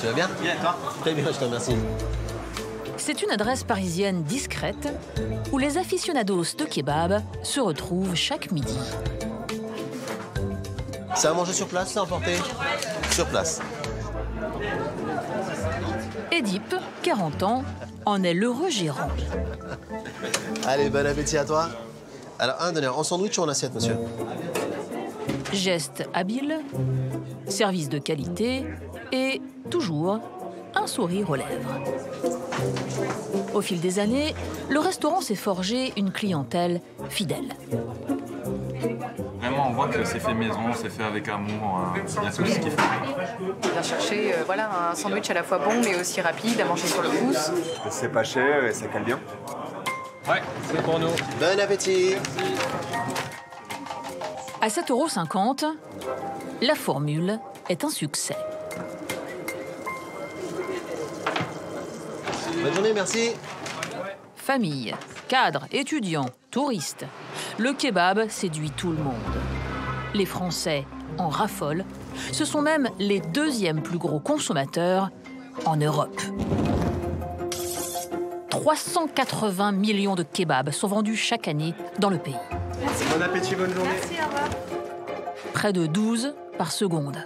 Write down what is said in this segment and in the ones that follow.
Tu vas bien? Bien, toi? Très bien, je te remercie. C'est une adresse parisienne discrète où les aficionados de kebab se retrouvent chaque midi. C'est à manger sur place, c'est emporté? Sur place. Édipe, 40 ans, en est l'heureux gérant. Allez, bon appétit à toi. Alors, un donneur en sandwich ou en assiette, monsieur? Geste habile, service de qualité et toujours un sourire aux lèvres. Au fil des années, le restaurant s'est forgé une clientèle fidèle. Vraiment, on voit que c'est fait maison, c'est fait avec amour, il y a tout ce qu'il faut. On vient chercher voilà, un sandwich à la fois bon mais aussi rapide à manger sur le pouce. C'est pas cher et ça cale bien. Ouais, c'est pour nous. Bon appétit. À 7,50 €, la formule est un succès. Bonne journée, merci. Famille, cadres, étudiants, touristes, le kebab séduit tout le monde. Les Français en raffolent. Ce sont même les deuxièmes plus gros consommateurs en Europe. 380 millions de kebabs sont vendus chaque année dans le pays. Bon appétit, bonne journée. Merci, au revoir. Près de 12 par seconde.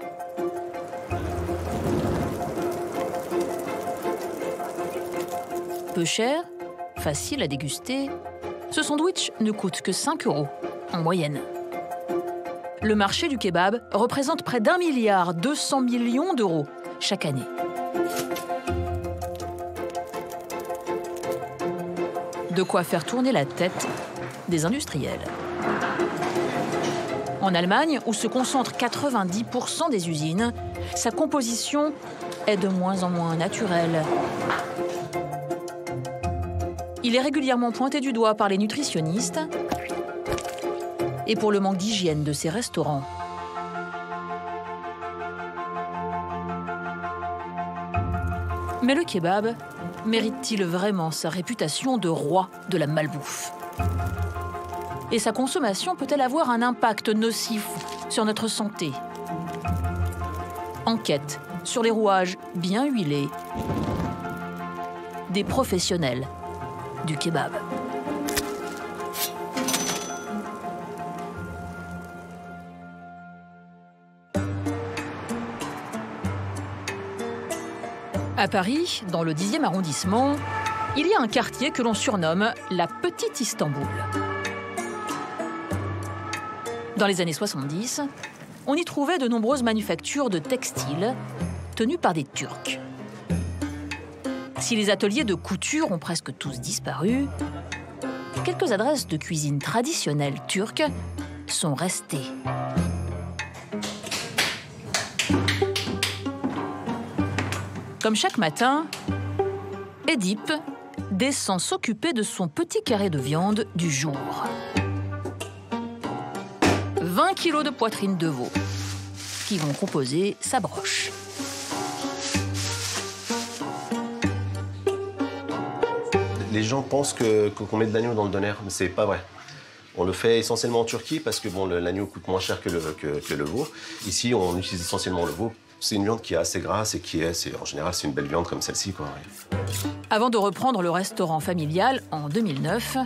Peu cher, facile à déguster, ce sandwich ne coûte que 5 € en moyenne. Le marché du kebab représente près d'1,2 milliard d'euros chaque année. De quoi faire tourner la tête des industriels. En Allemagne, où se concentrent 90% des usines, sa composition est de moins en moins naturelle. Il est régulièrement pointé du doigt par les nutritionnistes et pour le manque d'hygiène de ses restaurants. Mais le kebab mérite-t-il vraiment sa réputation de roi de la malbouffe? Et sa consommation peut-elle avoir un impact nocif sur notre santé? Enquête sur les rouages bien huilés des professionnels du kebab. À Paris, dans le 10e arrondissement, il y a un quartier que l'on surnomme la Petite Istanbul. Dans les années 70, on y trouvait de nombreuses manufactures de textiles tenues par des Turcs. Si les ateliers de couture ont presque tous disparu, quelques adresses de cuisine traditionnelle turque sont restées. Comme chaque matin, Édipe descend s'occuper de son petit carré de viande du jour. 20 kilos de poitrine de veau qui vont composer sa broche. Les gens pensent qu'on met de l'agneau dans le doner, mais c'est pas vrai. On le fait essentiellement en Turquie parce que bon, l'agneau coûte moins cher que le veau. Ici, on utilise essentiellement le veau. C'est une viande qui est assez grasse et en général, c'est une belle viande comme celle-ci, quoi. Avant de reprendre le restaurant familial en 2009,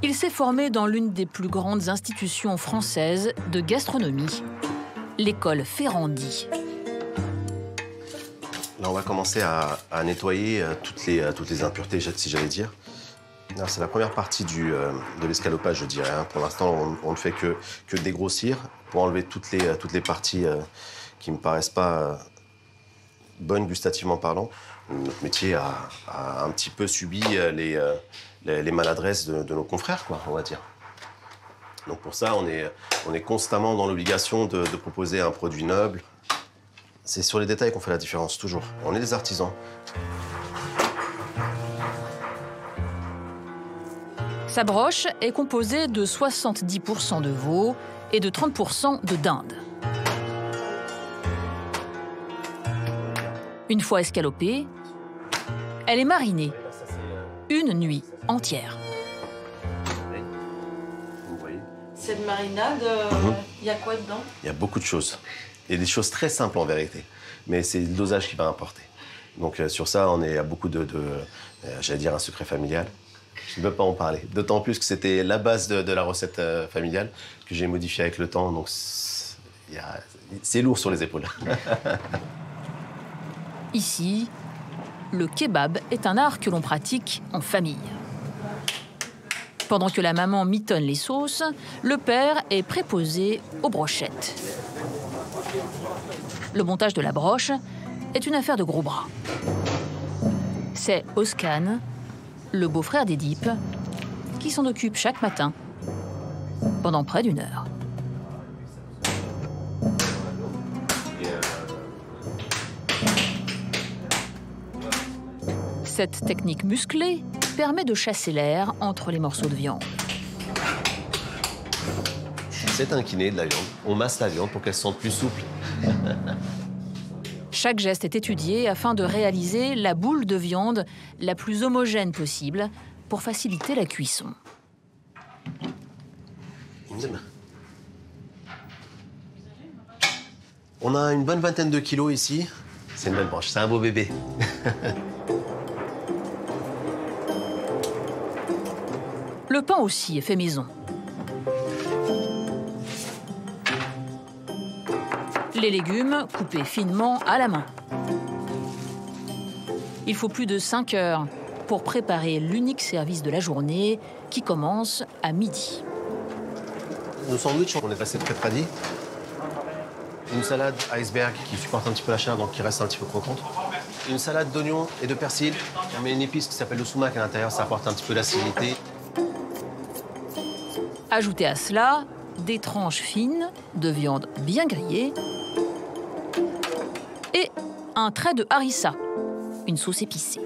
il s'est formé dans l'une des plus grandes institutions françaises de gastronomie, l'école Ferrandi. Là, on va commencer à nettoyer toutes les impuretés, si j'allais dire. C'est la première partie de l'escalopage, je dirais. Pour l'instant, on ne fait que dégrossir pour enlever toutes les parties qui ne me paraissent pas bonnes gustativement parlant. Notre métier a un petit peu subi les maladresses de nos confrères, quoi, on va dire. Donc pour ça, on est constamment dans l'obligation de proposer un produit noble. C'est sur les détails qu'on fait la différence, toujours. On est des artisans. Sa broche est composée de 70% de veau et de 30% de dinde. Une fois escalopée, elle est marinée une nuit entière. Vous voyez ? Cette marinade, il y a quoi dedans? Il y a beaucoup de choses. Il y a des choses très simples en vérité, mais c'est le dosage qui va importer. Donc sur ça, on est à beaucoup j'allais dire un secret familial. Je ne peux pas en parler. D'autant plus que c'était la base de la recette familiale que j'ai modifiée avec le temps. Donc c'est lourd sur les épaules. Ici, le kebab est un art que l'on pratique en famille. Pendant que la maman mitonne les sauces, le père est préposé aux brochettes. Le montage de la broche est une affaire de gros bras. C'est Özkan, le beau-frère d'Edip, qui s'en occupe chaque matin, pendant près d'1 heure. Cette technique musclée permet de chasser l'air entre les morceaux de viande. C'est un kiné de la viande. On masse la viande pour qu'elle se sente plus souple. Chaque geste est étudié afin de réaliser la boule de viande la plus homogène possible pour faciliter la cuisson. On a une bonne vingtaine de kilos ici. C'est une belle branche, c'est un beau bébé. Le pain aussi est fait maison. Les légumes coupés finement à la main. Il faut plus de 5 heures pour préparer l'unique service de la journée qui commence à midi. Nos sandwichs, on est passé très tradis. Une salade iceberg qui supporte un petit peu la chair, donc qui reste un petit peu croquante. Une salade d'oignons et de persil. On met une épice qui s'appelle le sumac à l'intérieur, ça apporte un petit peu d'acidité. Ajoutez à cela des tranches fines de viande bien grillée et un trait de harissa, une sauce épicée.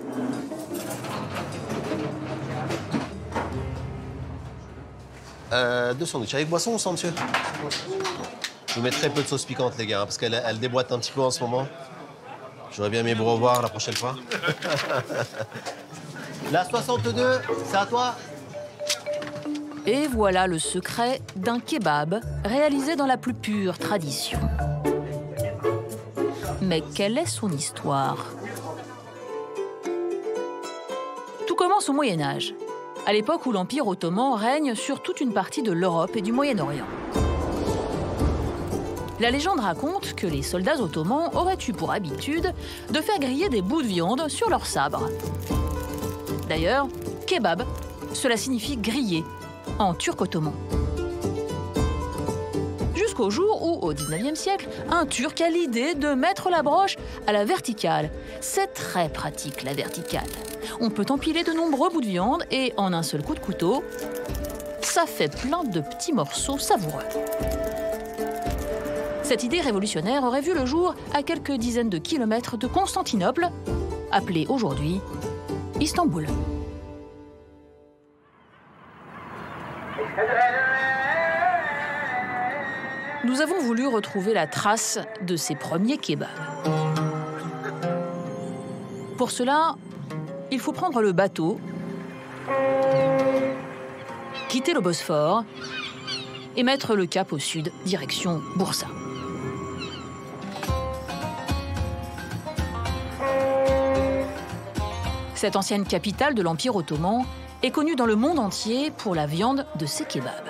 Deux sandwichs. Avec boisson ou sans, monsieur? Je vous mets très peu de sauce piquante, les gars, hein, parce qu'elle déboîte un petit peu en ce moment. J'aurais bien aimé vous revoir la prochaine fois. La 62, c'est à toi. Et voilà le secret d'un kebab réalisé dans la plus pure tradition. Mais quelle est son histoire? Tout commence au Moyen-Âge, à l'époque où l'Empire ottoman règne sur toute une partie de l'Europe et du Moyen-Orient. La légende raconte que les soldats ottomans auraient eu pour habitude de faire griller des bouts de viande sur leurs sabres. D'ailleurs, kebab, cela signifie griller en turc ottoman. Jusqu'au jour où, au 19e siècle, un Turc a l'idée de mettre la broche à la verticale. C'est très pratique, la verticale. On peut empiler de nombreux bouts de viande et, en un seul coup de couteau, ça fait plein de petits morceaux savoureux. Cette idée révolutionnaire aurait vu le jour à quelques dizaines de kilomètres de Constantinople, appelée aujourd'hui Istanbul. Nous avons voulu retrouver la trace de ces premiers kebabs. Pour cela, il faut prendre le bateau, quitter le Bosphore et mettre le cap au sud, direction Boursa. Cette ancienne capitale de l'Empire ottoman est connue dans le monde entier pour la viande de ses kebabs.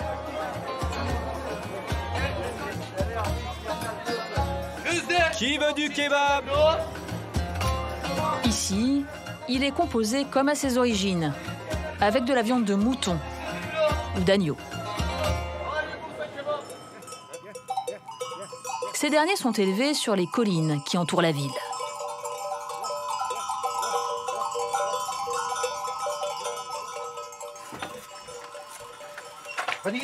Qui veut du kebab? Ici, il est composé comme à ses origines, avec de la viande de mouton ou d'agneau. Ces derniers sont élevés sur les collines qui entourent la ville.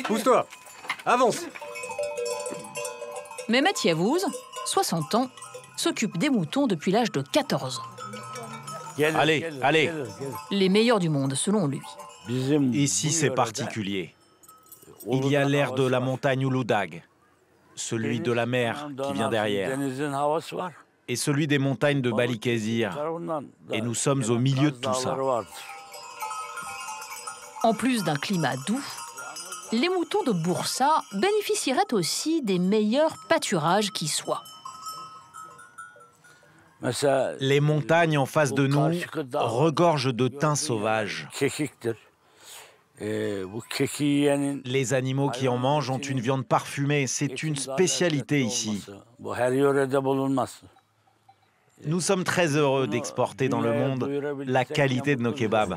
Pousse-toi. Avance. Mehmet Yavuz, 60 ans, s'occupe des moutons depuis l'âge de 14 ans. Allez, allez. Les meilleurs du monde, selon lui. Ici, c'est particulier. Il y a l'air de la montagne Uludağ, celui de la mer qui vient derrière, et celui des montagnes de Balıkesir. Et nous sommes au milieu de tout ça. En plus d'un climat doux, les moutons de Bursa bénéficieraient aussi des meilleurs pâturages qui soient. Les montagnes en face de nous regorgent de thym sauvage. Les animaux qui en mangent ont une viande parfumée. C'est une spécialité ici. Nous sommes très heureux d'exporter dans le monde la qualité de nos kebabs.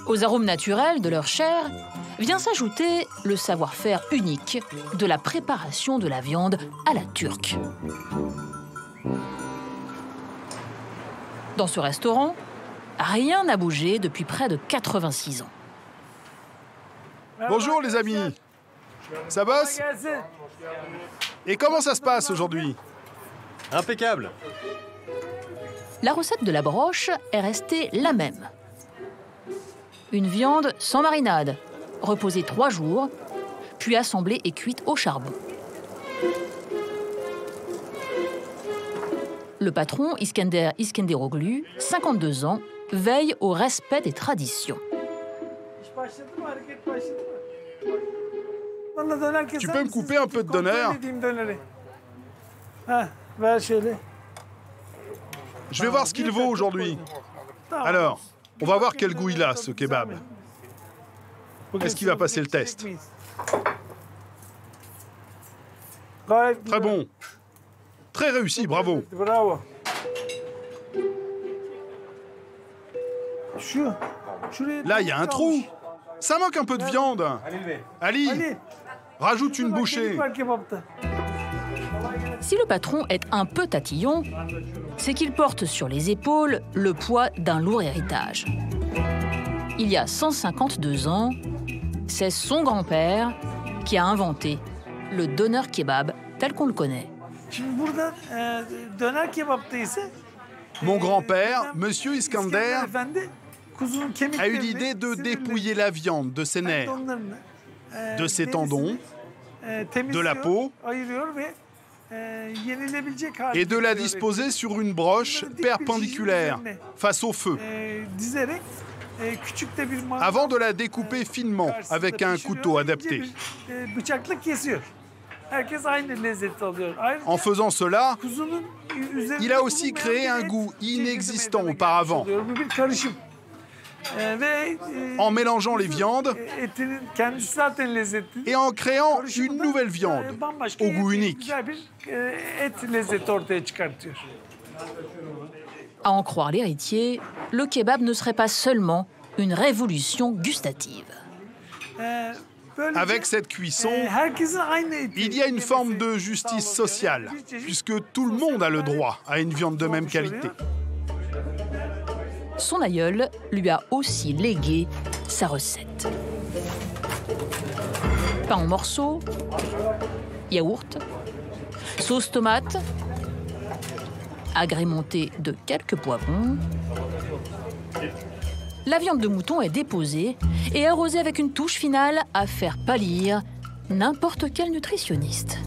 Aux arômes naturels de leur chair vient s'ajouter le savoir-faire unique de la préparation de la viande à la turque. Dans ce restaurant, rien n'a bougé depuis près de 86 ans. Bonjour les amis. Ça bosse? Et comment ça se passe aujourd'hui? Impeccable. La recette de la broche est restée la même. Une viande sans marinade, reposée 3 jours, puis assemblée et cuite au charbon. Le patron, Iskender İskenderoglu, 52 ans, veille au respect des traditions. Tu peux me couper un peu de donneur? Je vais voir ce qu'il vaut aujourd'hui. Alors, on va voir quel goût il a, ce kebab. Est-ce qu'il va passer le test? Très bon. Très réussi, bravo. Là, il y a un trou. Ça manque un peu de viande. Ali, rajoute une bouchée. Si le patron est un peu tatillon, c'est qu'il porte sur les épaules le poids d'un lourd héritage. Il y a 152 ans, c'est son grand-père qui a inventé le doner kebab tel qu'on le connaît. Mon grand-père, Monsieur Iskender, a eu l'idée de dépouiller la viande de ses nerfs, de ses tendons, de la peau, et de la disposer sur une broche perpendiculaire, face au feu, avant de la découper finement avec un couteau adapté. En faisant cela, il a aussi créé un goût inexistant auparavant. En mélangeant les viandes et en créant une nouvelle viande au goût unique. À en croire l'héritier, le kebab ne serait pas seulement une révolution gustative. Avec cette cuisson, il y a une forme de justice sociale, puisque tout le monde a le droit à une viande de même qualité. Son aïeul lui a aussi légué sa recette. Pain en morceaux, yaourt, sauce tomate, agrémentée de quelques poivrons. La viande de mouton est déposée et arrosée avec une touche finale à faire pâlir n'importe quel nutritionniste.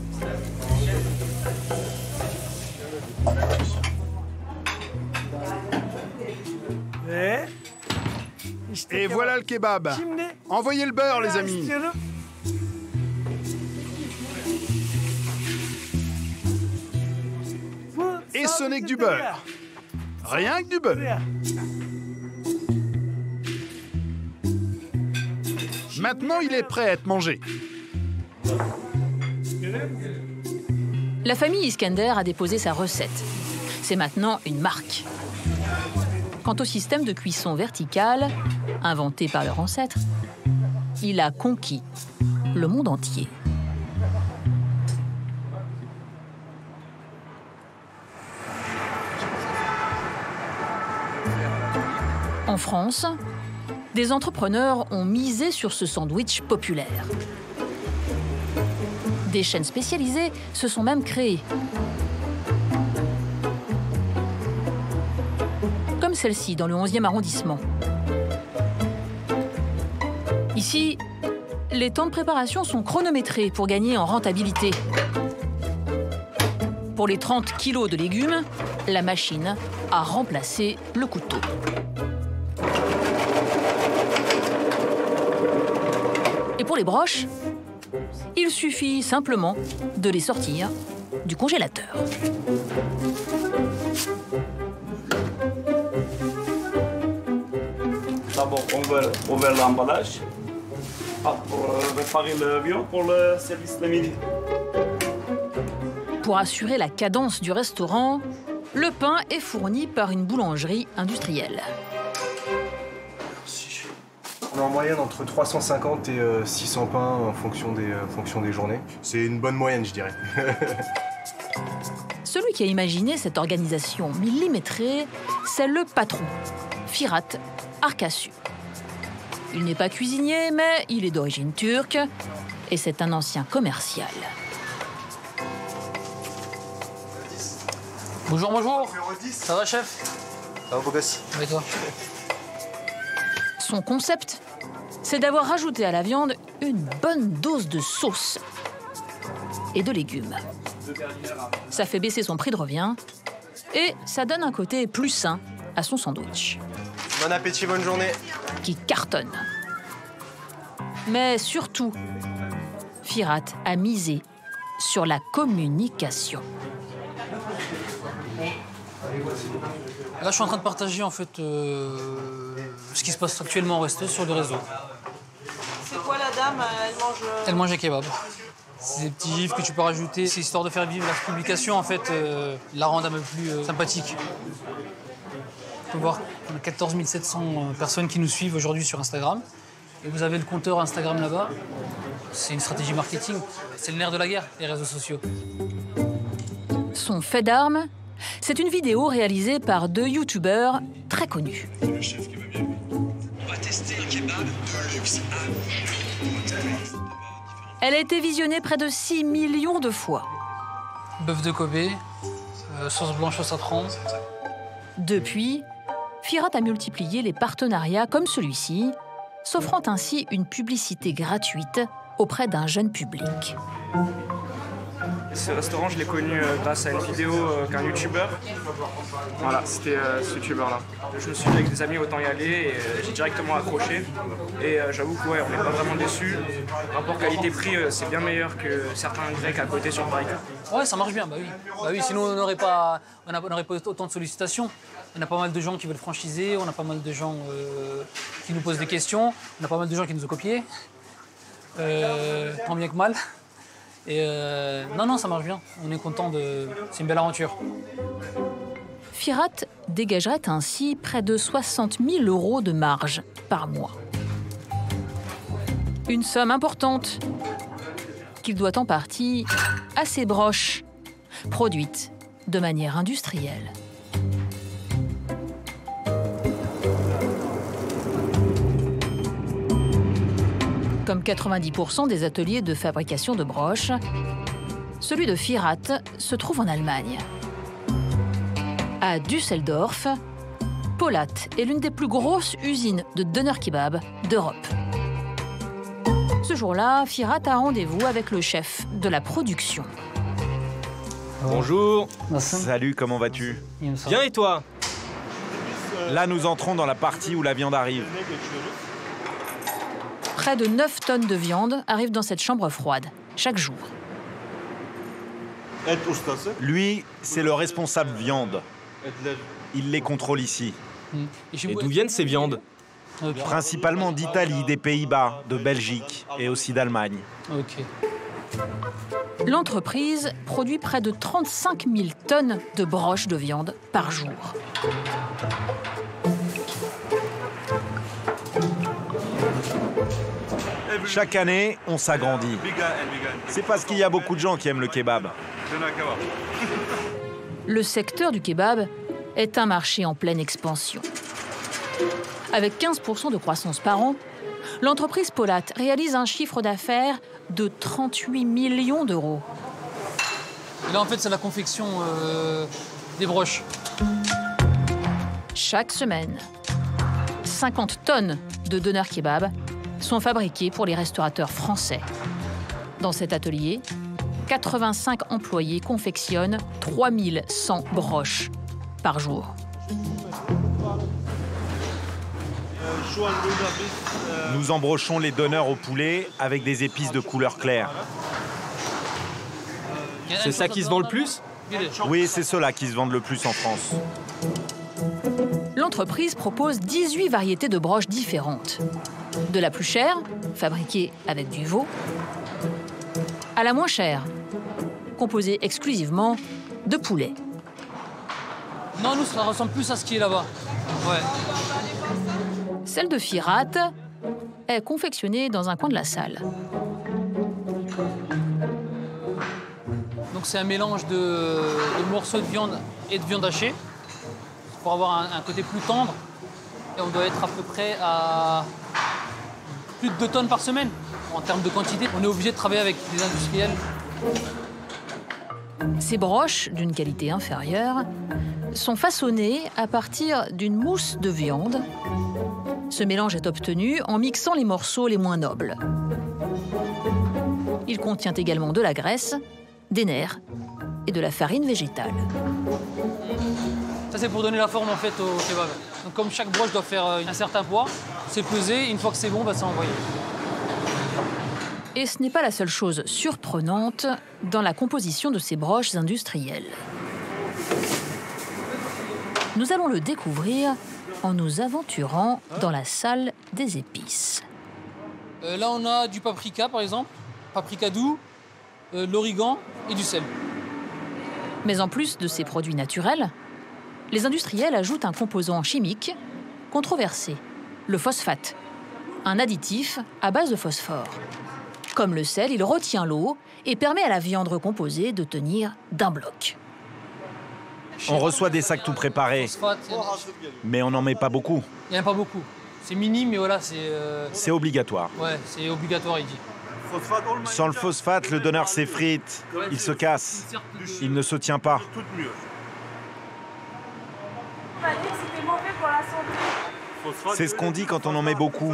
Et voilà le kebab. Envoyez le beurre, les amis. Et ce n'est que du beurre. Rien que du beurre. Maintenant, il est prêt à être mangé. La famille Iskender a déposé sa recette. C'est maintenant une marque. Quant au système de cuisson verticale, inventé par leur ancêtre, il a conquis le monde entier. En France, des entrepreneurs ont misé sur ce sandwich populaire. Des chaînes spécialisées se sont même créées. Comme celle-ci dans le 11e arrondissement. Ici, les temps de préparation sont chronométrés pour gagner en rentabilité. Pour les 30 kilos de légumes, la machine a remplacé le couteau. Et pour les broches, Il suffit simplement de les sortir du congélateur. D'abord, on va ouvrir l'emballage pour préparer le viande pour le service de midi. Pour assurer la cadence du restaurant, le pain est fourni par une boulangerie industrielle. On a en moyenne entre 350 et 600 pains en fonction des journées. C'est une bonne moyenne, je dirais. Celui qui a imaginé cette organisation millimétrée, c'est le patron, Firat Arkassu. Il n'est pas cuisinier, mais il est d'origine turque et c'est un ancien commercial. Bonjour, bonjour. Ça va, chef? Ça va, beau gosse? Et toi? Son concept, c'est d'avoir rajouté à la viande une bonne dose de sauce et de légumes. Ça fait baisser son prix de revient et ça donne un côté plus sain à son sandwich. Bon appétit, bonne journée. Qui cartonne. Mais surtout, Firat a misé sur la communication. Là, je suis en train de partager en fait ce qui se passe actuellement au resto sur le réseau. C'est quoi la dame? Elle mange un kebab. C'est des petits gifs que tu peux rajouter. C'est histoire de faire vivre la publication, en fait, la rendre un peu plus sympathique. On peut voir qu'on a 14 700 personnes qui nous suivent aujourd'hui sur Instagram. Et vous avez le compteur Instagram là-bas. C'est une stratégie marketing. C'est le nerf de la guerre, les réseaux sociaux. Son fait d'armes, c'est une vidéo réalisée par deux youtubeurs très connus. Le chef qui va bien. On va tester un kebab Deluxe. Elle a été visionnée près de 6 millions de fois. Bœuf de Kobe, sauce blanche au citron. Depuis, Firat a multiplié les partenariats comme celui-ci, s'offrant ainsi une publicité gratuite auprès d'un jeune public. Ce restaurant, je l'ai connu grâce à une vidéo qu'un youtubeur. Voilà, c'était ce youtubeur-là. Je me suis dit avec des amis, autant y aller et j'ai directement accroché. Et j'avoue que ouais, on n'est pas vraiment déçus. Rapport qualité-prix, c'est bien meilleur que certains grecs à côté sur Paris. Ouais, ça marche bien, bah oui. Bah oui, sinon on n'aurait pas autant de sollicitations. On a pas mal de gens qui veulent franchiser, on a pas mal de gens qui nous posent des questions, on a pas mal de gens qui nous ont copiés. Tant bien que mal. Et non, ça marche bien. On est content de... C'est une belle aventure. Firat dégagerait ainsi près de 60 000 € de marge par mois. Une somme importante qu'il doit en partie à ses broches, produites de manière industrielle. Comme 90% des ateliers de fabrication de broches, celui de Firat se trouve en Allemagne. À Düsseldorf, Polat est l'une des plus grosses usines de doner kebab d'Europe. Ce jour-là, Firat a rendez-vous avec le chef de la production. Bonjour. Salut, comment vas-tu? Bien et toi? Là, nous entrons dans la partie où la viande arrive. Près de 9 tonnes de viande arrivent dans cette chambre froide, chaque jour. Lui, c'est le responsable viande. Il les contrôle ici. Et d'où viennent ces viandes? Principalement d'Italie, des Pays-Bas, de Belgique et aussi d'Allemagne. Ok. L'entreprise produit près de 35 000 tonnes de broches de viande par jour. Chaque année, on s'agrandit. C'est parce qu'il y a beaucoup de gens qui aiment le kebab. Le secteur du kebab est un marché en pleine expansion. Avec 15% de croissance par an, l'entreprise Polat réalise un chiffre d'affaires de 38 millions €. Et là, en fait, c'est la confection des broches. Chaque semaine, 50 tonnes de doner kebab sont fabriqués pour les restaurateurs français. Dans cet atelier, 85 employés confectionnent 3100 broches par jour. Nous embrochons les donneurs au poulet avec des épices de couleur claire. C'est ça qui se vend le plus? Oui, c'est ceux-là qui se vendent le plus en France. L'entreprise propose 18 variétés de broches différentes. De la plus chère, fabriquée avec du veau, à la moins chère, composée exclusivement de poulet. Non, nous, ça ressemble plus à ce qui est là-bas. Ouais. Celle de Firat est confectionnée dans un coin de la salle. Donc c'est un mélange de morceaux de viande et de viande hachée pour avoir un côté plus tendre. Et on doit être à peu près à plus de 2 tonnes par semaine. En termes de quantité, on est obligé de travailler avec des industriels. Ces broches, d'une qualité inférieure, sont façonnées à partir d'une mousse de viande. Ce mélange est obtenu en mixant les morceaux les moins nobles. Il contient également de la graisse, des nerfs et de la farine végétale. Ça, c'est pour donner la forme en fait au kebab. Donc, comme chaque broche doit faire un certain poids, c'est pesé. Une fois que c'est bon, c'est envoyé. Et ce n'est pas la seule chose surprenante dans la composition de ces broches industrielles. Nous allons le découvrir en nous aventurant dans la salle des épices. Là, on a du paprika, par exemple, paprika doux, l'origan et du sel. Mais en plus de ces produits naturels, les industriels ajoutent un composant chimique controversé, le phosphate, un additif à base de phosphore. Comme le sel, il retient l'eau et permet à la viande recomposée de tenir d'un bloc. On reçoit des sacs tout préparés, mais on n'en met pas beaucoup. Il n'y en a pas beaucoup. C'est minime, mais voilà, c'est... C'est obligatoire. Ouais, c'est obligatoire, il dit. Sans le phosphate, le donneur s'effrite, il se casse, il ne se tient pas. C'est ce qu'on dit quand on en met beaucoup.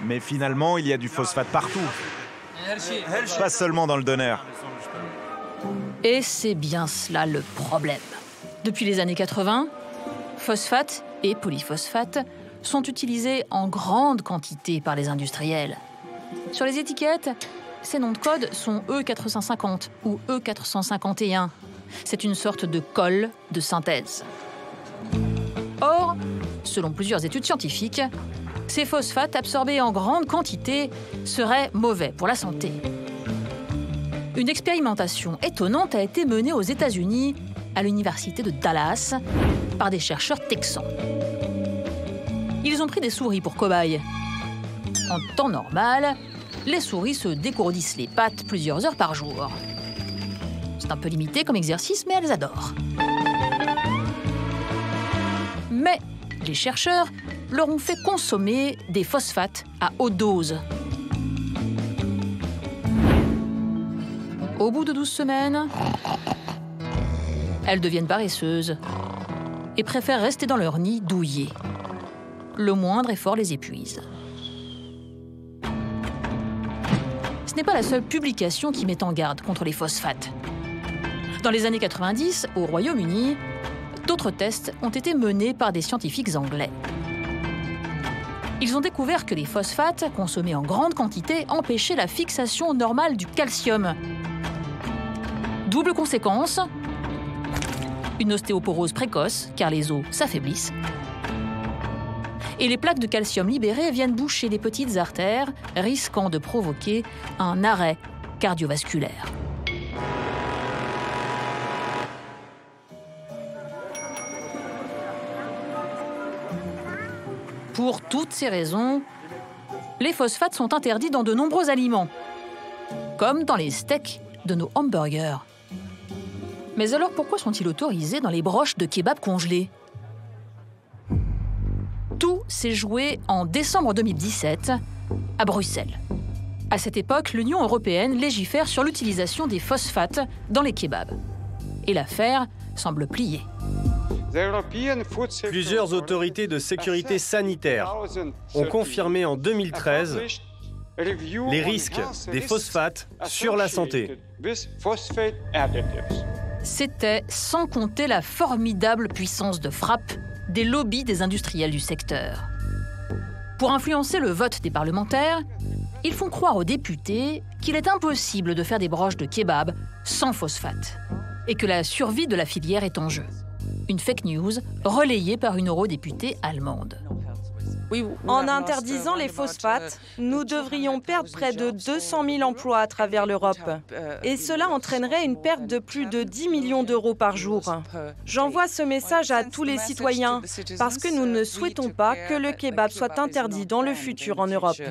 Mais finalement, il y a du phosphate partout. Pas seulement dans le donneur. Et c'est bien cela le problème. Depuis les années 80, phosphate et polyphosphate sont utilisés en grande quantité par les industriels. Sur les étiquettes, ces noms de code sont E450 ou E451. C'est une sorte de colle de synthèse. Or, selon plusieurs études scientifiques, ces phosphates absorbés en grande quantité seraient mauvais pour la santé. Une expérimentation étonnante a été menée aux États-Unis, à l'université de Dallas, par des chercheurs texans. Ils ont pris des souris pour cobayes. En temps normal, les souris se dégourdissent les pattes plusieurs heures par jour. C'est un peu limité comme exercice, mais elles adorent. Mais les chercheurs leur ont fait consommer des phosphates à haute dose. Au bout de 12 semaines, elles deviennent paresseuses et préfèrent rester dans leur nid douillet. Le moindre effort les épuise. Ce n'est pas la seule publication qui met en garde contre les phosphates. Dans les années 90, au Royaume-Uni, d'autres tests ont été menés par des scientifiques anglais. Ils ont découvert que les phosphates, consommés en grande quantité, empêchaient la fixation normale du calcium. Double conséquence, une ostéoporose précoce, car les os s'affaiblissent. Et les plaques de calcium libérées viennent boucher les petites artères, risquant de provoquer un arrêt cardiovasculaire. Pour toutes ces raisons, les phosphates sont interdits dans de nombreux aliments, comme dans les steaks de nos hamburgers. Mais alors pourquoi sont-ils autorisés dans les broches de kebab congelés ? Tout s'est joué en décembre 2017 à Bruxelles. À cette époque, l'Union européenne légifère sur l'utilisation des phosphates dans les kebabs. Et l'affaire semble pliée. Plusieurs autorités de sécurité sanitaire ont confirmé en 2013 les risques des phosphates sur la santé. C'était sans compter la formidable puissance de frappe des lobbies des industriels du secteur. Pour influencer le vote des parlementaires, ils font croire aux députés qu'il est impossible de faire des broches de kebab sans phosphate et que la survie de la filière est en jeu. Une fake news relayée par une eurodéputée allemande. En interdisant les phosphates, nous devrions perdre près de 200 000 emplois à travers l'Europe. Et cela entraînerait une perte de plus de 10 millions d'euros par jour. J'envoie ce message à tous les citoyens parce que nous ne souhaitons pas que le kebab soit interdit dans le futur en Europe.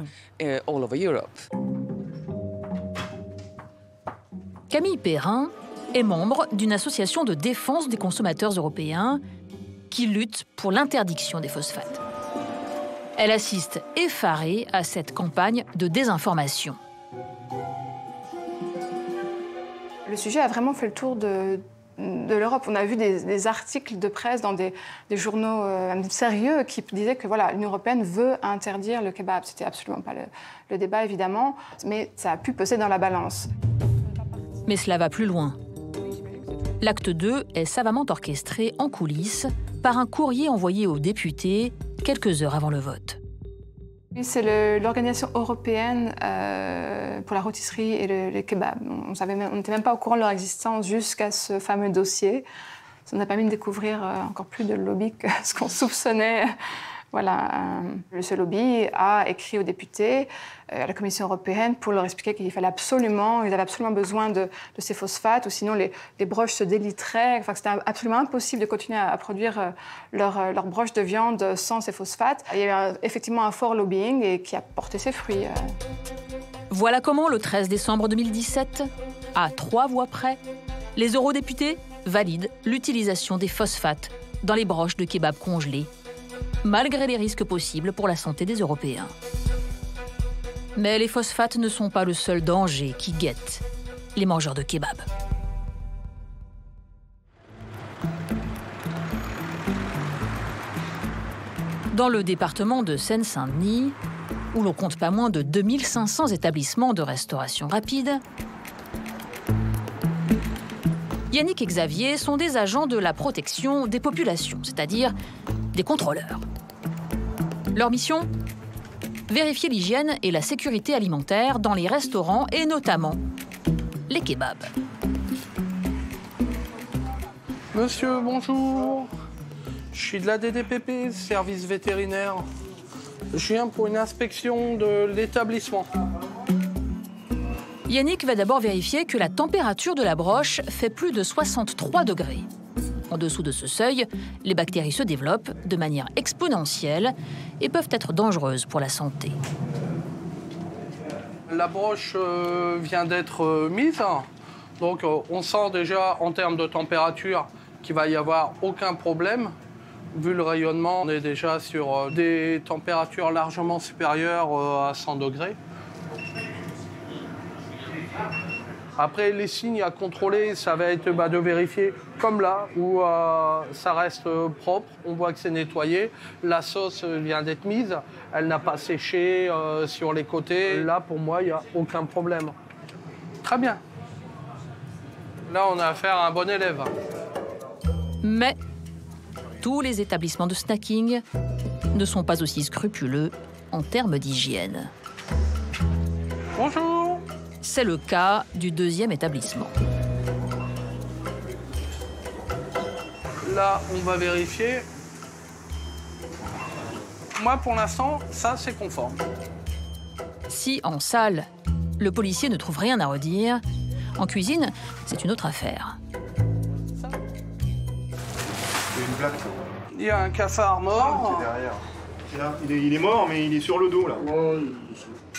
Camille Perrin est membre d'une association de défense des consommateurs européens qui lutte pour l'interdiction des phosphates. Elle assiste effarée à cette campagne de désinformation. Le sujet a vraiment fait le tour de l'Europe. On a vu des articles de presse dans des journaux sérieux qui disaient que voilà, l'Union européenne veut interdire le kebab. C'était absolument pas le débat, évidemment, mais ça a pu peser dans la balance. Mais cela va plus loin. L'acte 2 est savamment orchestré en coulisses par un courrier envoyé aux députés quelques heures avant le vote. C'est l'organisation européenne pour la rôtisserie et le kebab. On n'était même pas au courant de leur existence jusqu'à ce fameux dossier. Ça nous a permis de découvrir encore plus de lobby que ce qu'on soupçonnait. Voilà, ce lobby a écrit aux députés, à la Commission européenne, pour leur expliquer qu'ils avaient absolument besoin de ces phosphates, ou sinon les broches se déliteraient. Enfin, c'était absolument impossible de continuer à produire leurs broches de viande sans ces phosphates. Il y a eu effectivement un fort lobbying et qui a porté ses fruits. Voilà comment, le 13 décembre 2017, à 3 voix près, les eurodéputés valident l'utilisation des phosphates dans les broches de kebab congelés, malgré les risques possibles pour la santé des Européens. Mais les phosphates ne sont pas le seul danger qui guette les mangeurs de kebab. Dans le département de Seine-Saint-Denis, où l'on compte pas moins de 2500 établissements de restauration rapide, Yannick et Xavier sont des agents de la protection des populations, c'est-à-dire des contrôleurs. Leur mission ? Vérifier l'hygiène et la sécurité alimentaire dans les restaurants et notamment les kebabs. Monsieur, bonjour. Je suis de la DDPP, service vétérinaire. Je viens pour une inspection de l'établissement. Yannick va d'abord vérifier que la température de la broche fait plus de 63 degrés. En dessous de ce seuil, les bactéries se développent de manière exponentielle et peuvent être dangereuses pour la santé. La broche vient d'être mise, donc on sent déjà en termes de température qu'il va y avoir aucun problème. Vu le rayonnement, on est déjà sur des températures largement supérieures à 100 degrés. Après, les signes à contrôler, ça va être de vérifier, comme là, où ça reste propre, on voit que c'est nettoyé. La sauce vient d'être mise, elle n'a pas séché sur les côtés. Là, pour moi, il n'y a aucun problème. Très bien. Là, on a affaire à un bon élève. Mais tous les établissements de snacking ne sont pas aussi scrupuleux en termes d'hygiène. Bonjour. C'est le cas du deuxième établissement. Là, on va vérifier. Moi, pour l'instant, ça, c'est conforme. Si, en salle, le policier ne trouve rien à redire, en cuisine, c'est une autre affaire. Il y a une plaque. Il y a un cafard mort. Qui est derrière. Il est mort, mais il est sur le dos, là.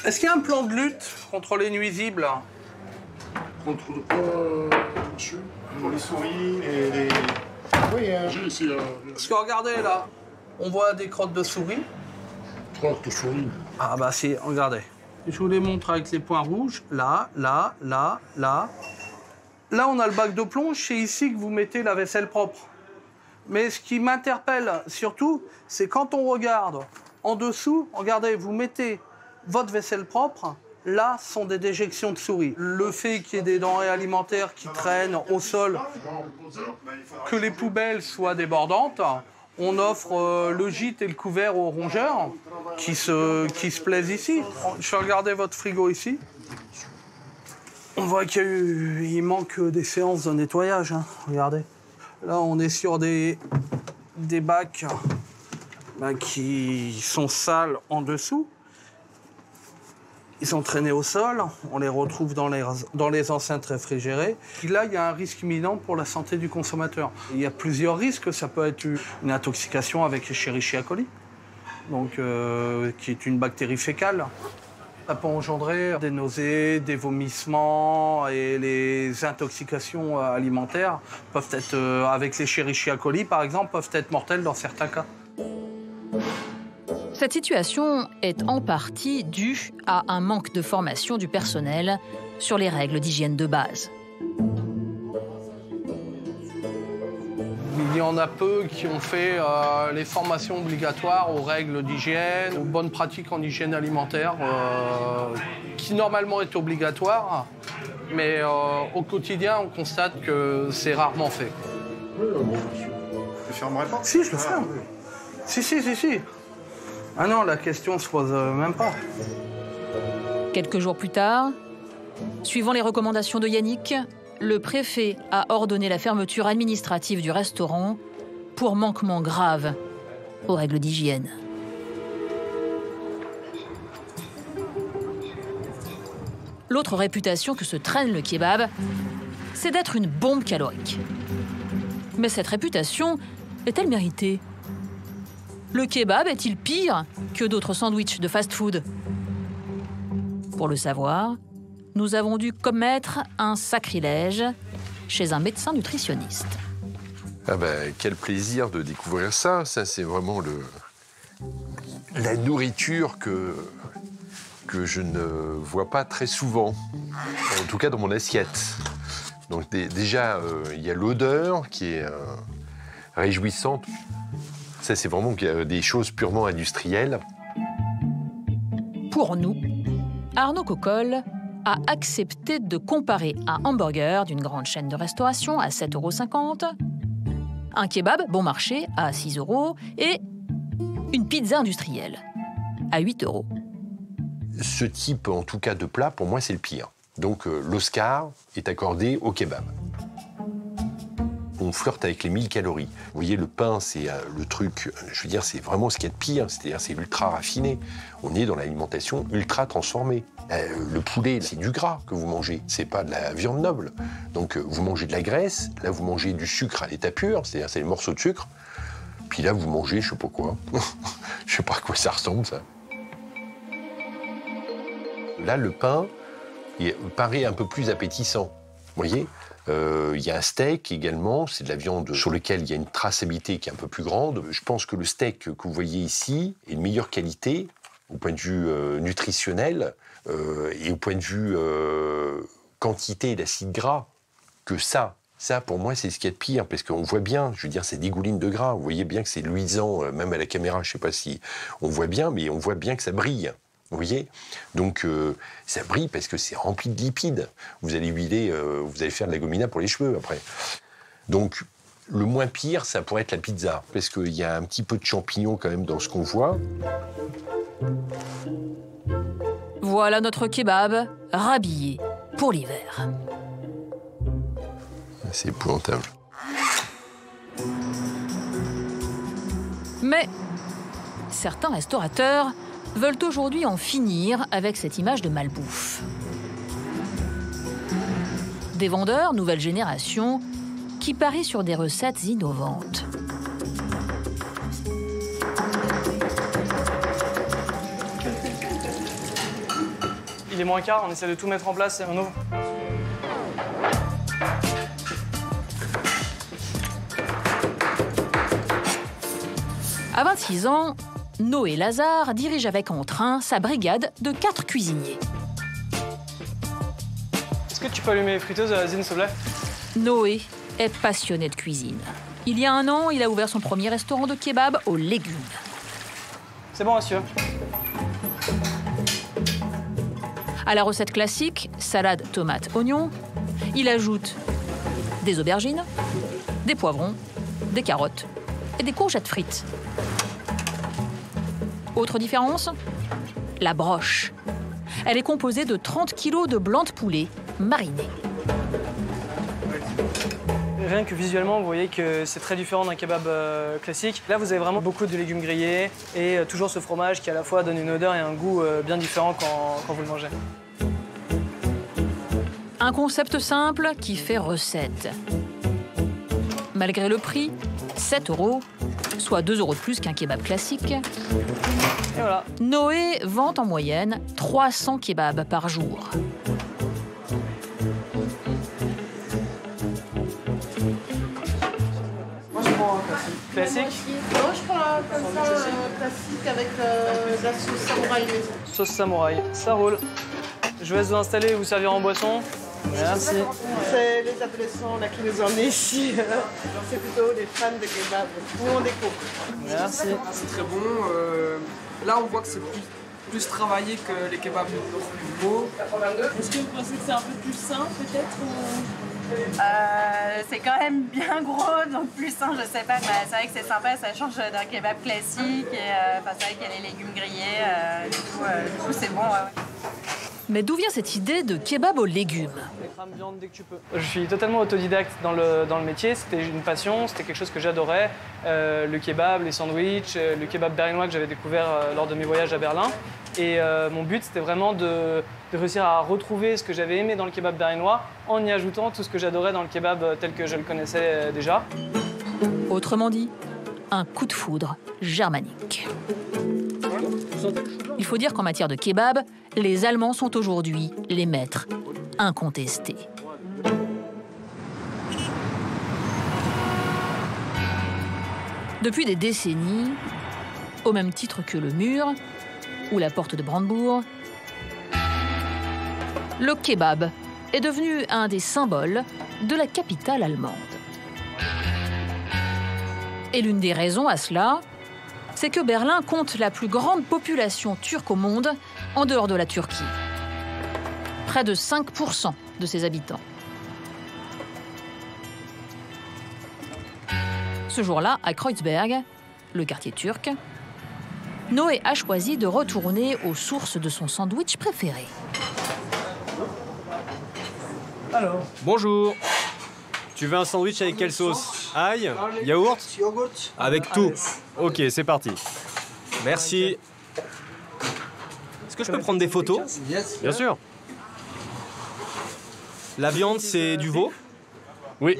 Est-ce qu'il y a un plan de lutte contre les nuisibles? Contre les souris et les... Oui, j'ai ici... Parce que regardez, là, on voit des crottes de souris. Crottes de souris? Ah bah si, regardez. Je vous les montre avec les points rouges. Là, là, là, là. Là, on a le bac de plonge. C'est ici que vous mettez la vaisselle propre. Mais ce qui m'interpelle surtout, c'est quand on regarde en dessous, regardez, vous mettez votre vaisselle propre, là sont des déjections de souris. Le fait qu'il y ait des denrées alimentaires qui traînent au sol, que les poubelles soient débordantes, On offre le gîte et le couvert aux rongeurs qui se plaisent ici. Je vais regarder votre frigo ici. On voit qu'il manque des séances de nettoyage. Hein. Regardez. Là, on est sur des bacs qui sont sales en dessous. Ils sont traînés au sol, on les retrouve dans les enceintes réfrigérées. Puis là, il y a un risque imminent pour la santé du consommateur. Il y a plusieurs risques. Ça peut être une intoxication avec Escherichia coli, donc, qui est une bactérie fécale. Ça peut engendrer des nausées, des vomissements, et les intoxications alimentaires peuvent être, avec l'Escherichia coli par exemple, peuvent être mortelles dans certains cas. Cette situation est en partie due à un manque de formation du personnel sur les règles d'hygiène de base. Il y en a peu qui ont fait les formations obligatoires aux règles d'hygiène, aux bonnes pratiques en hygiène alimentaire, qui normalement est obligatoire, mais au quotidien, on constate que c'est rarement fait. Tu fermerais pas? Si, je le ferme. Si. Ah non, la question se pose même pas. Quelques jours plus tard, suivant les recommandations de Yannick, le préfet a ordonné la fermeture administrative du restaurant pour manquement grave aux règles d'hygiène. L'autre réputation que se traîne le kebab, c'est d'être une bombe calorique. Mais cette réputation est-elle méritée ? Le kebab est-il pire que d'autres sandwichs de fast-food ? Pour le savoir, nous avons dû commettre un sacrilège chez un médecin nutritionniste. Ah ben, quel plaisir de découvrir ça. Ça, c'est vraiment la nourriture que je ne vois pas très souvent, en tout cas dans mon assiette. Donc déjà, il y a l'odeur qui est réjouissante. Ça, c'est vraiment des choses purement industrielles. Pour nous, Arnaud Cocolle a accepté de comparer un hamburger d'une grande chaîne de restauration à 7,50 €, un kebab bon marché à 6 € et une pizza industrielle à 8 €. Ce type, en tout cas, de plat, pour moi, c'est le pire. Donc, l'Oscar est accordé au kebab. On flirte avec les 1000 calories. Vous voyez, le pain, c'est le truc, je veux dire, c'est vraiment ce qu'il y a de pire. C'est-à-dire, c'est ultra raffiné. On est dans l'alimentation ultra transformée. Le poulet, c'est du gras que vous mangez. C'est pas de la viande noble. Donc, vous mangez de la graisse. Là, vous mangez du sucre à l'état pur. C'est-à-dire, c'est les morceaux de sucre. Puis là, vous mangez, je sais pas quoi. Je sais pas à quoi ça ressemble, ça. Là, le pain, il paraît un peu plus appétissant. Vous voyez ? Il y a un steak également, c'est de la viande sur laquelle il y a une traçabilité qui est un peu plus grande. Je pense que le steak que vous voyez ici est de meilleure qualité au point de vue nutritionnel et au point de vue quantité d'acide gras que ça. Ça, pour moi, c'est ce qu'il y a de pire, parce qu'on voit bien, je veux dire, c'est dégouline de gras. Vous voyez bien que c'est luisant, même à la caméra, je ne sais pas si on voit bien, mais on voit bien que ça brille. Vous voyez ? Donc, ça brille parce que c'est rempli de lipides. Vous allez huiler, vous allez faire de la gomina pour les cheveux, après. Donc, le moins pire, ça pourrait être la pizza, parce qu'il y a un petit peu de champignons, quand même, dans ce qu'on voit. Voilà notre kebab rhabillé pour l'hiver. C'est épouvantable. Mais certains restaurateurs veulent aujourd'hui en finir avec cette image de malbouffe. Des vendeurs, nouvelle génération, qui parient sur des recettes innovantes. Il est moins quart, on essaie de tout mettre en place et on ouvre. À 26 ans, Noé Lazare dirige avec entrain sa brigade de 4 cuisiniers. Est-ce que tu peux allumer les friteuses à l'asine, s'il te plaît? Noé est passionné de cuisine. Il y a 1 an, il a ouvert son premier restaurant de kebab aux légumes. C'est bon, monsieur. À la recette classique, salade, tomate, oignon, il ajoute des aubergines, des poivrons, des carottes et des courgettes frites. Autre différence, la broche. Elle est composée de 30 kg de blanc de poulet mariné. Rien que visuellement, vous voyez que c'est très différent d'un kebab classique. Là, vous avez vraiment beaucoup de légumes grillés et toujours ce fromage qui à la fois donne une odeur et un goût bien différent quand vous le mangez. Un concept simple qui fait recette. Malgré le prix, 7 €, soit 2 € de plus qu'un kebab classique, et voilà. Noé vend en moyenne 300 kebabs par jour. Moi, je prends un classique. Non, je prends comme ça, classique avec la sauce samouraï. Sauce samouraï, ça roule. Je vous laisse vous installer et vous servir en boisson. Merci. C'est les adolescents là, qui nous emmenent ici. C'est plutôt les fans de kebab. Nous, on découvre. Merci. C'est très bon. Là, on voit que c'est plus travaillé que les kebabs beaux. Est-ce que vous pensez que c'est un peu plus sain, peut-être c'est quand même bien gros, donc plus sain, je sais pas. Mais c'est vrai que c'est sympa, ça change d'un kebab classique. Et, c'est vrai qu'il y a les légumes grillés. Du coup, c'est bon. Ouais. Mais d'où vient cette idée de kebab aux légumes? Viande dès que tu peux. Je suis totalement autodidacte dans le métier. C'était une passion, c'était quelque chose que j'adorais. Le kebab, les sandwichs, le kebab berlinois que j'avais découvert lors de mes voyages à Berlin. Et mon but, c'était vraiment de réussir à retrouver ce que j'avais aimé dans le kebab berlinois en y ajoutant tout ce que j'adorais dans le kebab tel que je le connaissais déjà. Autrement dit, un coup de foudre germanique. Il faut dire qu'en matière de kebab, les Allemands sont aujourd'hui les maîtres incontestés. Depuis des décennies, au même titre que le mur ou la porte de Brandebourg, le kebab est devenu un des symboles de la capitale allemande. Et l'une des raisons à cela, c'est que Berlin compte la plus grande population turque au monde en dehors de la Turquie. Près de 5% de ses habitants. Ce jour-là, à Kreuzberg, le quartier turc, Noé a choisi de retourner aux sources de son sandwich préféré. Alors. Bonjour. Tu veux un sandwich avec quelle sauce? Ail? Yaourt? Avec tout. Ok, c'est parti. Merci. Est-ce que je peux prendre des photos? Bien sûr. La viande, c'est du veau? Oui.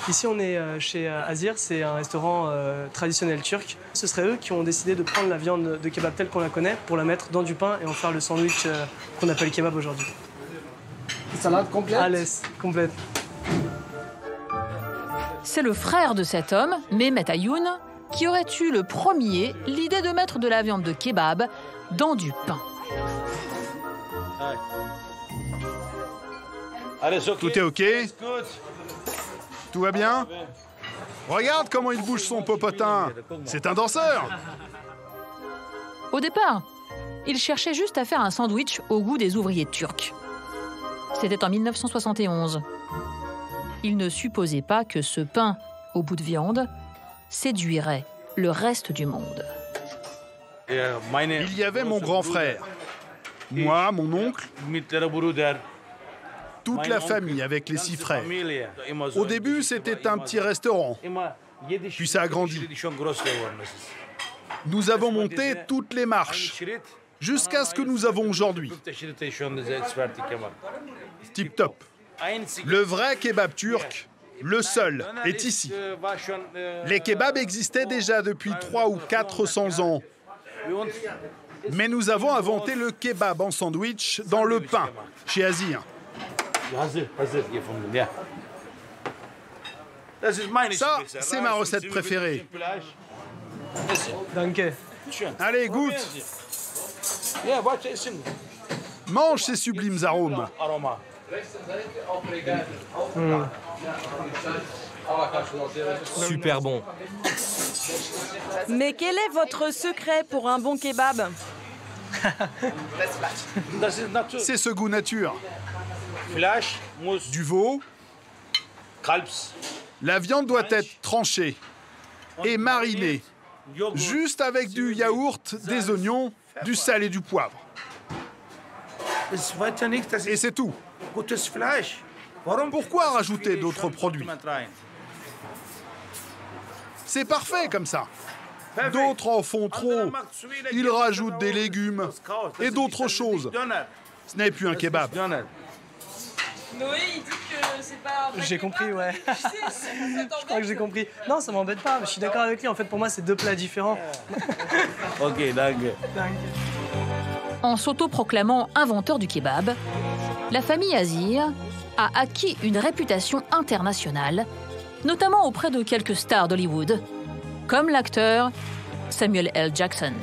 Ici, on est chez Azir, c'est un restaurant traditionnel turc. Ce serait eux qui ont décidé de prendre la viande de kebab telle qu'on la connaît pour la mettre dans du pain et en faire le sandwich qu'on appelle kebab aujourd'hui. Salade complète? Allez, complète. C'est le frère de cet homme, Mehmet Ayoun, qui aurait eu le premier l'idée de mettre de la viande de kebab dans du pain. Tout est OK? Tout va bien? Regarde comment il bouge son popotin. C'est un danseur. Au départ, il cherchait juste à faire un sandwich au goût des ouvriers turcs. C'était en 1971. Il ne supposait pas que ce pain au bout de viande séduirait le reste du monde. Il y avait mon grand frère, moi, mon oncle, toute la famille avec les 6 frères. Au début, c'était un petit restaurant, puis ça a grandi. Nous avons monté toutes les marches, jusqu'à ce que nous avons aujourd'hui. Tip top. Le vrai kebab turc, le seul, est ici. Les kebabs existaient déjà depuis 300 ou 400 ans. Mais nous avons inventé le kebab en sandwich dans le pain, chez Azir. Ça, c'est ma recette préférée. Danke. Allez, goûte. Mange ces sublimes arômes. Super bon. Mais quel est votre secret pour un bon kebab? C'est ce goût nature. Du veau, La viande doit être tranchée et marinée, juste avec du yaourt, des oignons, du sel et du poivre. Et c'est tout. Pourquoi rajouter d'autres produits? C'est parfait comme ça. D'autres en font trop. Ils rajoutent des légumes et d'autres choses. Ce n'est plus un kebab. Noé, il dit que c'est pas... J'ai compris, ouais. Je crois que j'ai compris. Non, ça m'embête pas. Je suis d'accord avec lui. En fait, pour moi, c'est deux plats différents. Ok, dingue. En s'autoproclamant inventeur du kebab, la famille Azir a acquis une réputation internationale, notamment auprès de quelques stars d'Hollywood, comme l'acteur Samuel L. Jackson.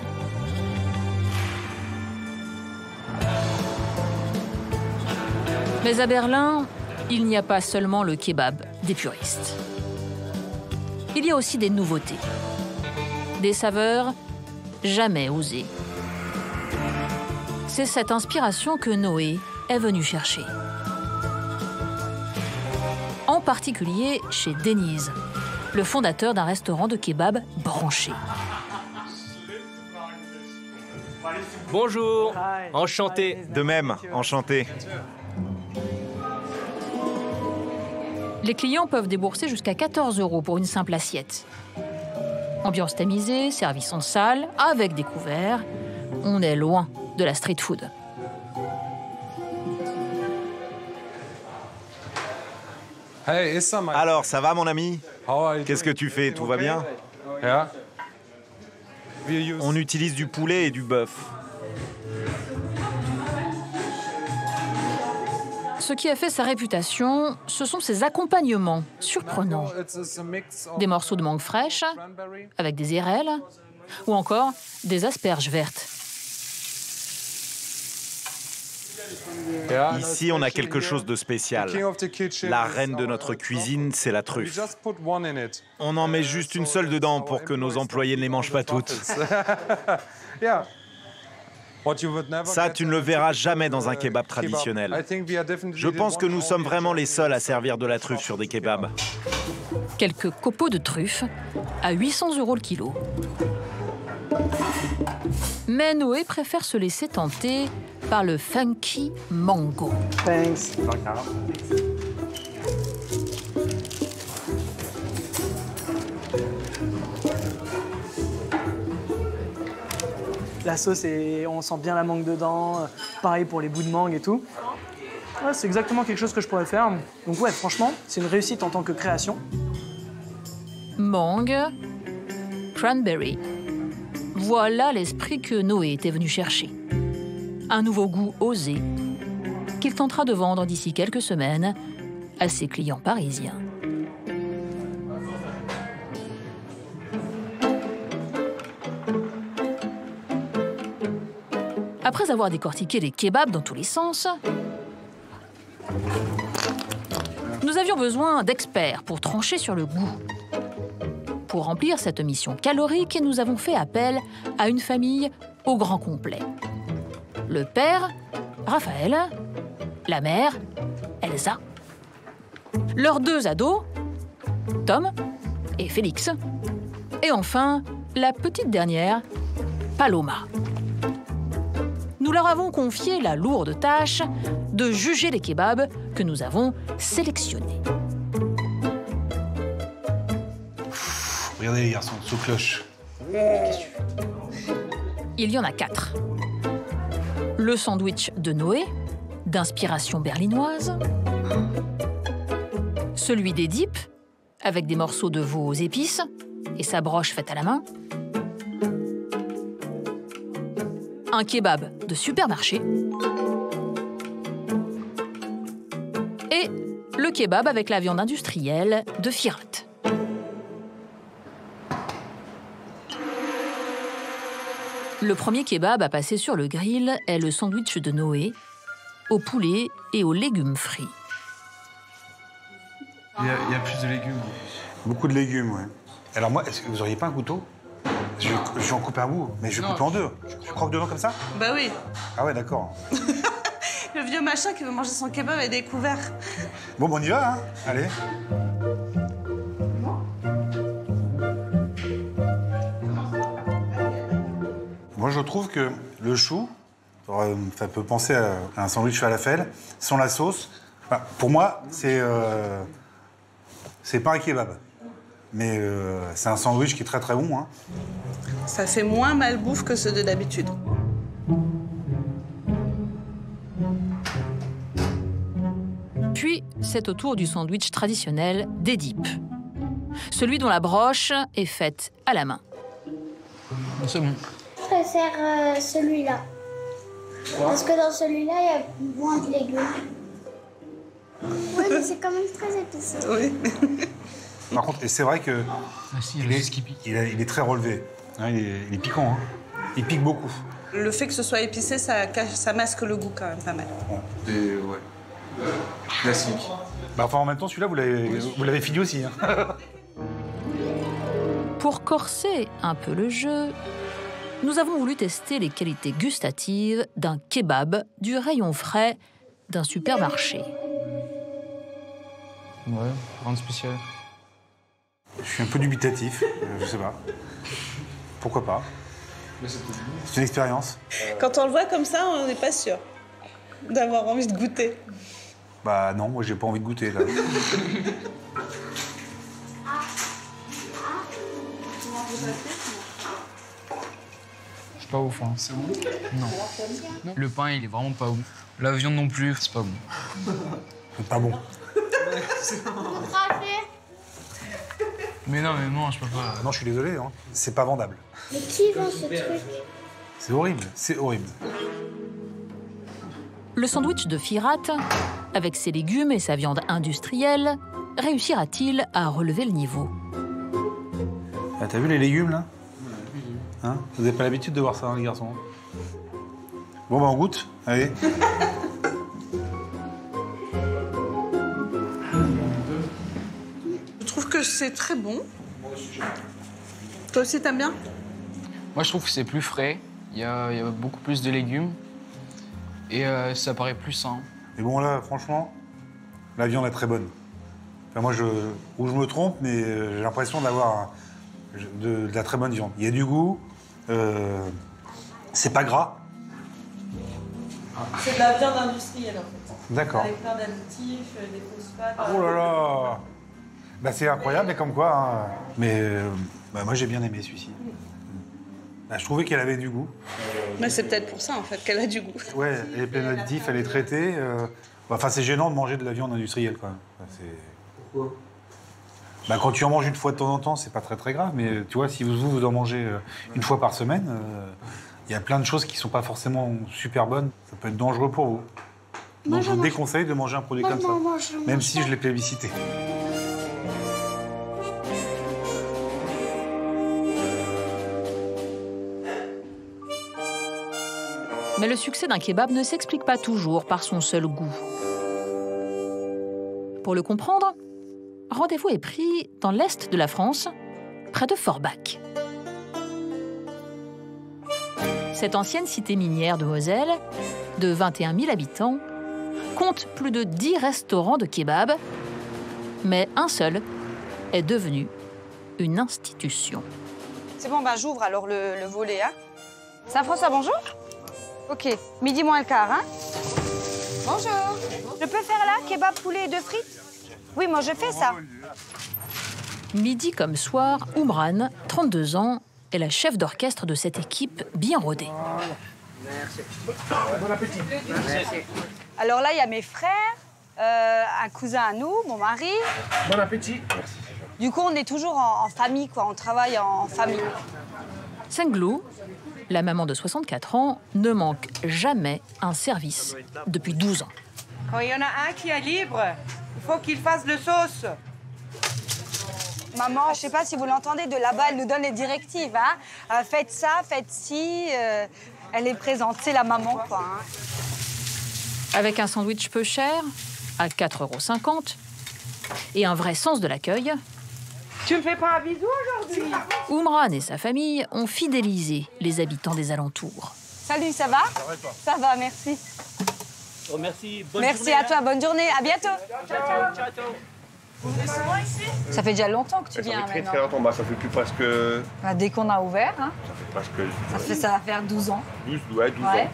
Mais à Berlin, il n'y a pas seulement le kebab des puristes. Il y a aussi des nouveautés, des saveurs jamais osées. C'est cette inspiration que Noé est venu chercher. En particulier chez Denise, le fondateur d'un restaurant de kebab branché. Bonjour, enchanté. De même, enchanté. Les clients peuvent débourser jusqu'à 14 € pour une simple assiette. Ambiance tamisée, service en salle, avec des couverts. On est loin de la street food. Alors, ça va mon ami? Qu'est-ce que tu fais? Tout va bien? On utilise du poulet et du bœuf. Ce qui a fait sa réputation, ce sont ses accompagnements surprenants. Des morceaux de mangue fraîche, avec des érelles, ou encore des asperges vertes. Ici, on a quelque chose de spécial. La reine de notre cuisine, c'est la truffe. On en met juste une seule dedans pour que nos employés ne les mangent pas toutes. Ça, tu ne le verras jamais dans un kebab traditionnel. Je pense que nous sommes vraiment les seuls à servir de la truffe sur des kebabs. Quelques copeaux de truffe à 800 € le kilo. Mais Noé préfère se laisser tenter par le funky mango. Thanks. La sauce, on sent bien la mangue dedans. Pareil pour les bouts de mangue et tout. Ouais, c'est exactement quelque chose que je pourrais faire. Donc ouais, franchement, c'est une réussite en tant que création. Mangue, cranberry. Voilà l'esprit que Noé était venu chercher. Un nouveau goût osé qu'il tentera de vendre d'ici quelques semaines à ses clients parisiens. Après avoir décortiqué les kebabs dans tous les sens, nous avions besoin d'experts pour trancher sur le goût. Pour remplir cette mission calorique, nous avons fait appel à une famille au grand complet. Le père, Raphaël, la mère, Elsa, leurs deux ados, Tom et Félix, et enfin, la petite dernière, Paloma. Nous leur avons confié la lourde tâche de juger les kebabs que nous avons sélectionnés. Regardez les garçons, sous cloche. Il y en a 4. Le sandwich de Noé, d'inspiration berlinoise. Celui d'Édipe, avec des morceaux de veau aux épices et sa broche faite à la main. Un kebab de supermarché. Et le kebab avec la viande industrielle de Firat. Le premier kebab à passer sur le grill est le sandwich de Noé, au poulet et aux légumes frits. Il y a plus de légumes. Beaucoup de légumes, ouais. Alors moi, est-ce que vous auriez pas un couteau? Je vais en couper un bout, mais je coupe en deux. Je croque dedans comme ça? Bah oui. Ah ouais, d'accord. Le vieux machin qui veut manger son kebab avec des couverts. Bon, on y va, hein? Allez. Moi, je trouve que le chou, ça peut penser à un sandwich falafel, sans la sauce. Enfin, pour moi, c'est pas un kebab. Mais c'est un sandwich qui est très très bon. Hein. Ça fait moins malbouffe que ceux de d'habitude. Puis, c'est au tour du sandwich traditionnel d'Édipe. Celui dont la broche est faite à la main. C'est bon. Je préfère celui-là. Parce que dans celui-là, il y a moins de légumes. Oui, mais c'est quand même très épicé. Oui. Par contre, et c'est vrai que il est très relevé. Hein, il est piquant. Hein. Il pique beaucoup. Le fait que ce soit épicé, ça masque le goût quand même pas mal. Ouais. Classique. Bah, enfin, en même temps, celui-là, vous l'avez fini aussi. Hein. Pour corser un peu le jeu, nous avons voulu tester les qualités gustatives d'un kebab du rayon frais d'un supermarché. Ouais, rien de spécial. Je suis un peu dubitatif, je sais pas. Pourquoi pas? C'est une expérience. Quand on le voit comme ça, on n'est pas sûr d'avoir envie de goûter. Bah non, moi j'ai pas envie de goûter là. Je suis pas ouf, hein. C'est bon? Non. Le pain, il est vraiment pas bon. La viande non plus, c'est pas bon. C'est pas bon. Mais non, je peux pas. Non, je suis désolé, hein. C'est pas vendable. Mais qui vend ce truc? C'est horrible, c'est horrible. Le sandwich de Firat, avec ses légumes et sa viande industrielle, réussira-t-il à relever le niveau? Ah, t'as vu les légumes, là? Hein? Vous n'avez pas l'habitude de voir ça, hein, les garçons? Bon, bah, on goûte. Allez. Je trouve que c'est très bon. Toi aussi, t'aimes bien? Moi, je trouve que c'est plus frais. Il y a beaucoup plus de légumes. Et ça paraît plus sain. Et bon, là, franchement, la viande est très bonne. Enfin, moi, je me trompe, mais j'ai l'impression d'avoir de la très bonne viande. Il y a du goût. C'est pas gras. C'est de la viande industrielle, en fait. D'accord. Avec plein d'additifs, des phosphates. Oh là là! Bah, c'est incroyable, mais comme quoi. Hein. Mais bah, moi, j'ai bien aimé celui-ci. Bah, je trouvais qu'elle avait du goût. Mais c'est peut-être pour ça, en fait, qu'elle a du goût. Ouais, elle est pleine d'additifs, elle est traitée. Enfin, c'est gênant de manger de la viande industrielle, quoi. Pourquoi? Bah, quand tu en manges une fois de temps en temps, c'est pas très très grave. Mais tu vois, si vous en mangez une fois par semaine, il y a plein de choses qui sont pas forcément super bonnes. Ça peut être dangereux pour vous. Donc je vous déconseille de manger un produit comme ça, même si je l'ai plébiscité. Mais le succès d'un kebab ne s'explique pas toujours par son seul goût. Pour le comprendre, rendez-vous est pris dans l'est de la France, près de Forbach. Cette ancienne cité minière de Moselle, de 21 000 habitants, compte plus de 10 restaurants de kebab, mais un seul est devenu une institution. C'est bon, ben j'ouvre alors le volet. Hein. Saint-François, bonjour. Ok, midi moins le quart, hein. Bonjour. Je peux faire là, kebab, poulet et 2 frites? Oui, moi je fais ça. Midi comme soir, Oumran, 32 ans, est la chef d'orchestre de cette équipe bien rodée. Merci. Bon appétit. Merci. Alors là, il y a mes frères, un cousin à nous, mon mari. Bon appétit. Merci. Du coup, on est toujours en famille, quoi. On travaille en famille. Senglou, la maman de 64 ans, ne manque jamais un service depuis 12 ans. Quand il y en a un qui est libre, il faut qu'il fasse le sauce. Maman, je sais pas si vous l'entendez, de là-bas, elle nous donne les directives. Hein. Faites ça, faites ci. Elle est présente, c'est la maman, quoi. Hein. Avec un sandwich peu cher, à 4,50 € et un vrai sens de l'accueil, tu me fais pas un bisou aujourd'hui? Oumran et sa famille ont fidélisé les habitants des alentours. Salut, ça va? Ça va, merci. Oh, merci, bonne merci journée, à toi, bonne journée, à bientôt. Ciao, ciao, ciao. Vous venez souvent ici? Ça fait déjà longtemps que tu viens très maintenant. très longtemps, bah, ça fait plus presque... Bah, dès qu'on a ouvert, hein. Ça fait presque... Ça va faire 12 ans. 12 Ouais. ans.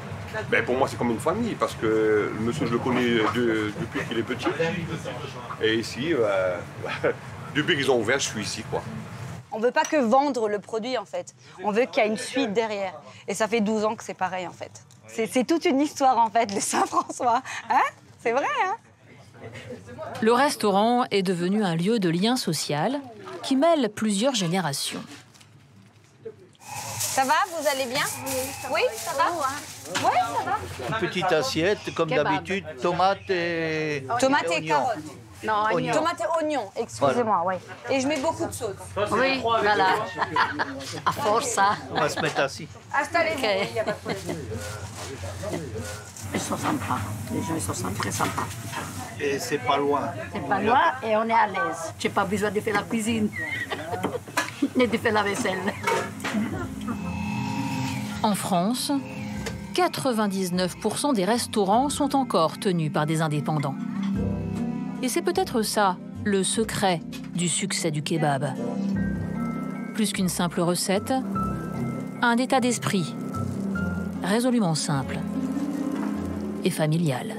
Ben, pour moi, c'est comme une famille, parce que le monsieur, je le connais depuis qu'il est petit. Et ici, depuis qu'ils ont ouvert, je suis ici, quoi. On veut pas que vendre le produit, en fait. On veut qu'il y ait une suite derrière. Et ça fait 12 ans que c'est pareil, en fait. C'est toute une histoire, en fait, de Saint-François. Hein? C'est vrai, hein? Le restaurant est devenu un lieu de lien social qui mêle plusieurs générations. Ça va? Vous allez bien? Oui, ça va? Oui, ça va. Une petite assiette, comme d'habitude, tomates et... Tomates et oignons. carottes. Non, oignon. Tomates et oignons, excusez-moi, oui. Et je mets beaucoup de sauce. Oui, voilà. À force, ça. On va se mettre assis. Installez-vous, Ok. il n'y a pas de problème. Ils sont sympas. Les gens, ils sont très sympas. Et c'est pas loin. C'est pas loin et on est à l'aise. J'ai pas besoin de faire la cuisine, ni de faire la vaisselle. En France, 99% des restaurants sont encore tenus par des indépendants. Et c'est peut-être ça, le secret du succès du kebab. Plus qu'une simple recette, un état d'esprit résolument simple et familial.